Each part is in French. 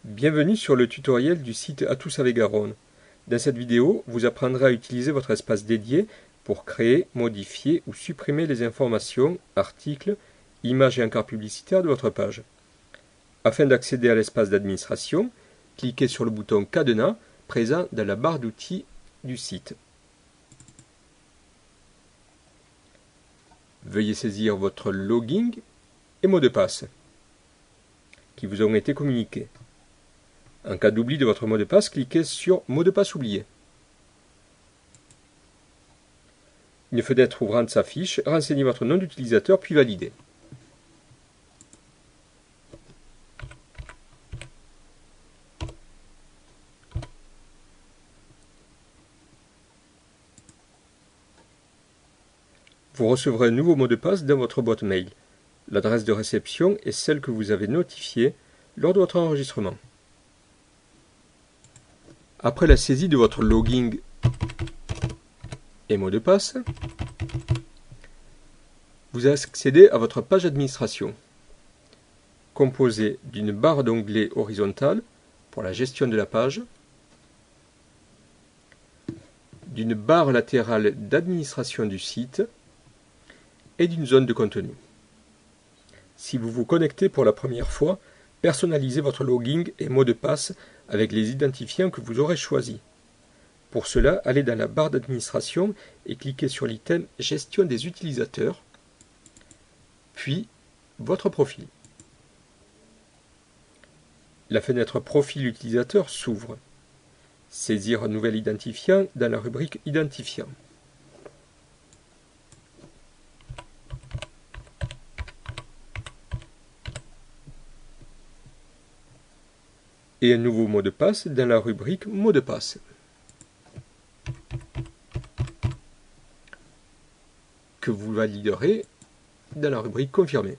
Bienvenue sur le tutoriel du site Atout avec Garonne. Dans cette vidéo, vous apprendrez à utiliser votre espace dédié pour créer, modifier ou supprimer les informations, articles, images et encarts publicitaires de votre page. Afin d'accéder à l'espace d'administration, cliquez sur le bouton Cadenas présent dans la barre d'outils du site. Veuillez saisir votre login et mot de passe qui vous ont été communiqués. En cas d'oubli de votre mot de passe, cliquez sur Mot de passe oublié. Une fenêtre ouvrante s'affiche, renseignez votre nom d'utilisateur puis validez. Vous recevrez un nouveau mot de passe dans votre boîte mail. L'adresse de réception est celle que vous avez notifiée lors de votre enregistrement. Après la saisie de votre login et mot de passe, vous accédez à votre page d'administration, composée d'une barre d'onglets horizontale pour la gestion de la page, d'une barre latérale d'administration du site et d'une zone de contenu. Si vous vous connectez pour la première fois, personnalisez votre login et mot de passe avec les identifiants que vous aurez choisis. Pour cela, allez dans la barre d'administration et cliquez sur l'item Gestion des utilisateurs, puis votre profil. La fenêtre Profil utilisateur s'ouvre. Saisir un nouvel identifiant dans la rubrique Identifiant. Et un nouveau mot de passe dans la rubrique Mot de passe. Que vous validerez dans la rubrique Confirmer.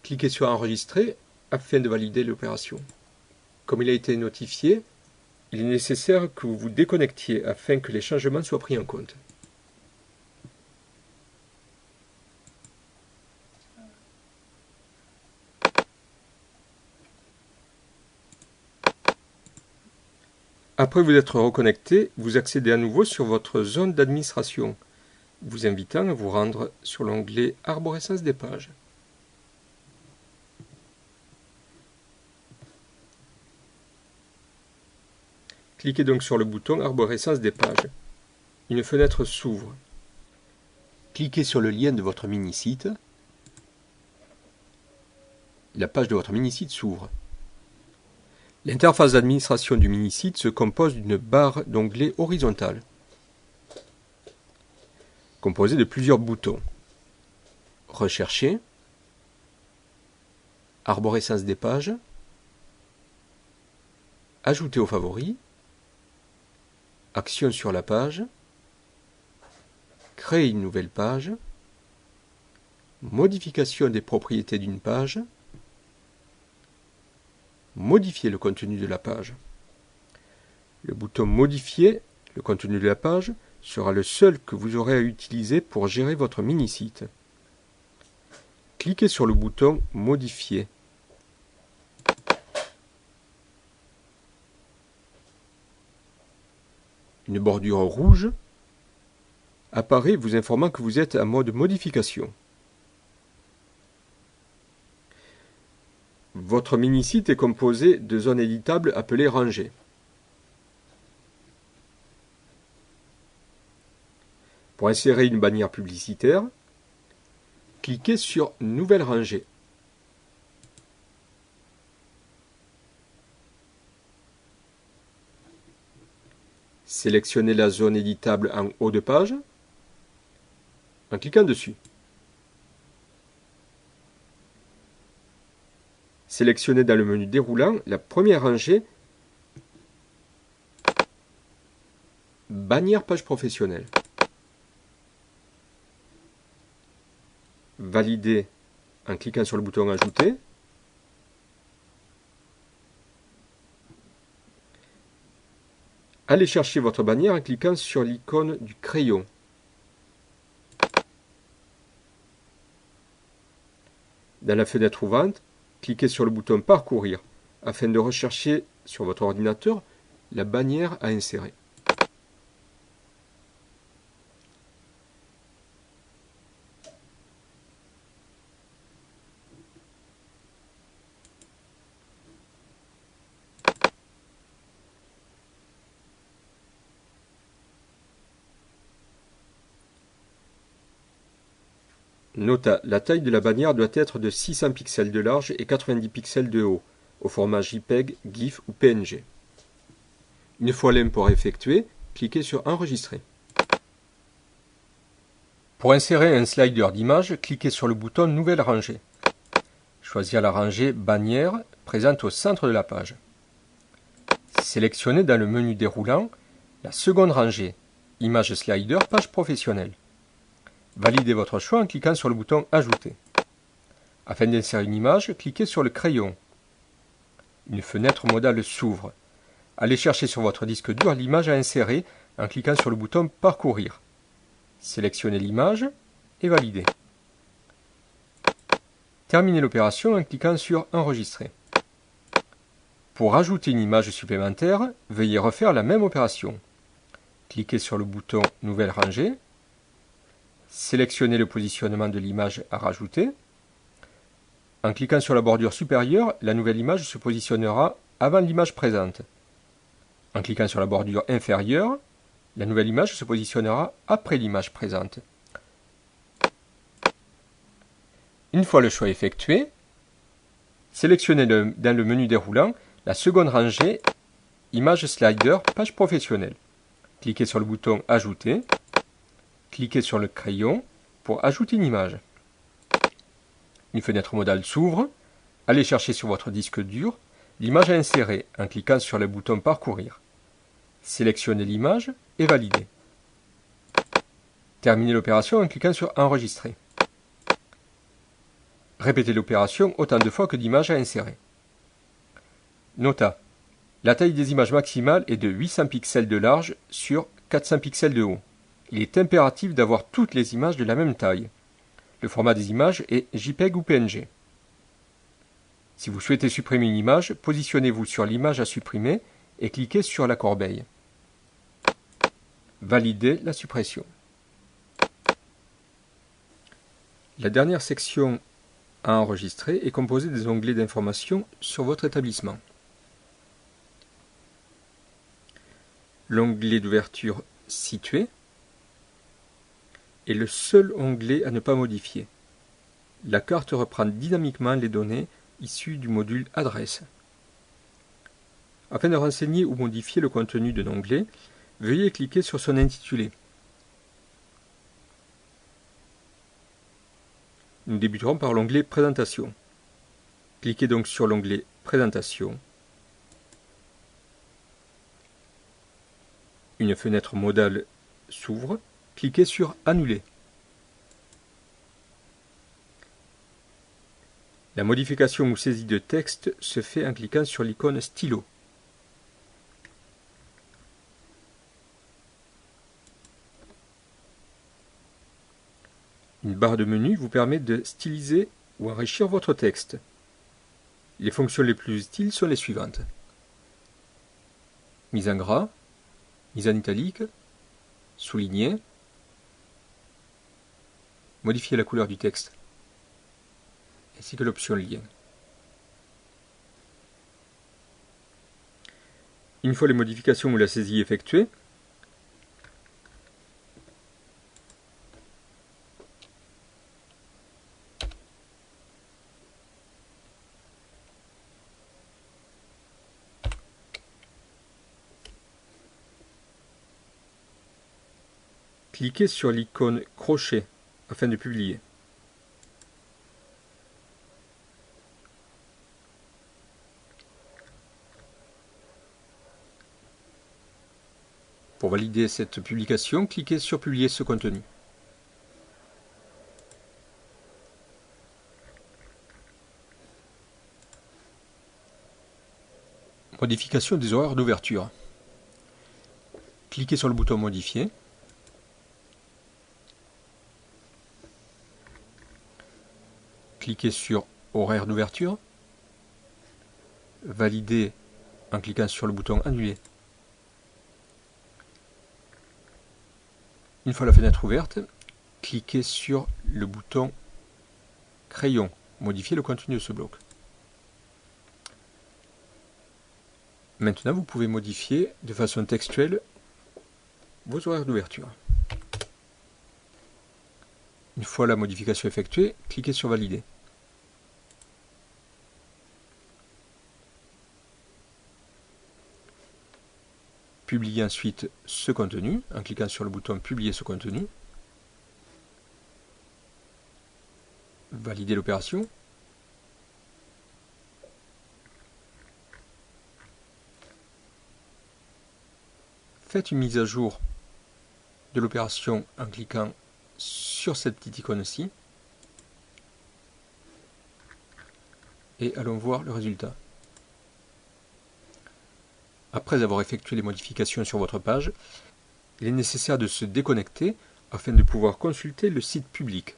Cliquez sur Enregistrer afin de valider l'opération. Comme il a été notifié, il est nécessaire que vous vous déconnectiez afin que les changements soient pris en compte. Après vous être reconnecté, vous accédez à nouveau sur votre zone d'administration, vous invitant à vous rendre sur l'onglet Arborescence des pages. Cliquez donc sur le bouton Arborescence des pages. Une fenêtre s'ouvre. Cliquez sur le lien de votre mini-site. La page de votre mini-site s'ouvre. L'interface d'administration du mini-site se compose d'une barre d'onglets horizontale, composée de plusieurs boutons. Rechercher, Arborescence des pages, Ajouter aux favoris, Action sur la page, Créer une nouvelle page, Modification des propriétés d'une page, Modifier le contenu de la page. Le bouton Modifier le contenu de la page sera le seul que vous aurez à utiliser pour gérer votre mini-site. Cliquez sur le bouton Modifier. Une bordure rouge apparaît vous informant que vous êtes en mode modification. Votre mini-site est composé de zones éditables appelées rangées. Pour insérer une bannière publicitaire, cliquez sur Nouvelle rangée. Sélectionnez la zone éditable en haut de page en cliquant dessus. Sélectionnez dans le menu déroulant la première rangée Bannière page professionnelle. Validez en cliquant sur le bouton Ajouter. Allez chercher votre bannière en cliquant sur l'icône du crayon. Dans la fenêtre ouvrante, cliquez sur le bouton Parcourir afin de rechercher sur votre ordinateur la bannière à insérer. Nota, la taille de la bannière doit être de 600 pixels de large et 90 pixels de haut, au format JPEG, GIF ou PNG. Une fois l'import effectué, cliquez sur Enregistrer. Pour insérer un slider d'image, cliquez sur le bouton Nouvelle rangée. Choisir la rangée Bannière présente au centre de la page. Sélectionnez dans le menu déroulant la seconde rangée Image Slider, page professionnelle. Validez votre choix en cliquant sur le bouton Ajouter. Afin d'insérer une image, cliquez sur le crayon. Une fenêtre modale s'ouvre. Allez chercher sur votre disque dur l'image à insérer en cliquant sur le bouton Parcourir. Sélectionnez l'image et validez. Terminez l'opération en cliquant sur Enregistrer. Pour ajouter une image supplémentaire, veuillez refaire la même opération. Cliquez sur le bouton Nouvelle rangée. Sélectionnez le positionnement de l'image à rajouter. En cliquant sur la bordure supérieure, la nouvelle image se positionnera avant l'image présente. En cliquant sur la bordure inférieure, la nouvelle image se positionnera après l'image présente. Une fois le choix effectué, sélectionnez dans le menu déroulant la seconde rangée Image Slider, page professionnelle. Cliquez sur le bouton Ajouter. Cliquez sur le crayon pour ajouter une image. Une fenêtre modale s'ouvre. Allez chercher sur votre disque dur l'image à insérer en cliquant sur le bouton Parcourir. Sélectionnez l'image et validez. Terminez l'opération en cliquant sur Enregistrer. Répétez l'opération autant de fois que d'images à insérer. Nota. La taille des images maximale est de 800 pixels de large sur 400 pixels de haut. Il est impératif d'avoir toutes les images de la même taille. Le format des images est JPEG ou PNG. Si vous souhaitez supprimer une image, positionnez-vous sur l'image à supprimer et cliquez sur la corbeille. Validez la suppression. La dernière section à enregistrer est composée des onglets d'information sur votre établissement. L'onglet d'ouverture Situé est le seul onglet à ne pas modifier. La carte reprend dynamiquement les données issues du module Adresse. Afin de renseigner ou modifier le contenu d'un onglet, veuillez cliquer sur son intitulé. Nous débuterons par l'onglet Présentation. Cliquez donc sur l'onglet Présentation. Une fenêtre modale s'ouvre. Cliquez sur Annuler. La modification ou saisie de texte se fait en cliquant sur l'icône Stylo. Une barre de menu vous permet de styliser ou enrichir votre texte. Les fonctions les plus utiles sont les suivantes. Mise en gras, mise en italique, souligner, modifier la couleur du texte, ainsi que l'option lien. Une fois les modifications ou la saisie effectuée, cliquez sur l'icône crochet afin de publier. Pour valider cette publication, cliquez sur Publier ce contenu. Modification des horaires d'ouverture. Cliquez sur le bouton Modifier. Cliquez sur horaire d'ouverture, valider en cliquant sur le bouton Annuler. Une fois la fenêtre ouverte, cliquez sur le bouton Crayon, modifier le contenu de ce bloc. Maintenant, vous pouvez modifier de façon textuelle vos horaires d'ouverture. Une fois la modification effectuée, cliquez sur Valider. Publiez ensuite ce contenu en cliquant sur le bouton Publier ce contenu. Validez l'opération. Faites une mise à jour de l'opération en cliquant sur cette petite icône-ci. Et allons voir le résultat. Après avoir effectué les modifications sur votre page, il est nécessaire de se déconnecter afin de pouvoir consulter le site public.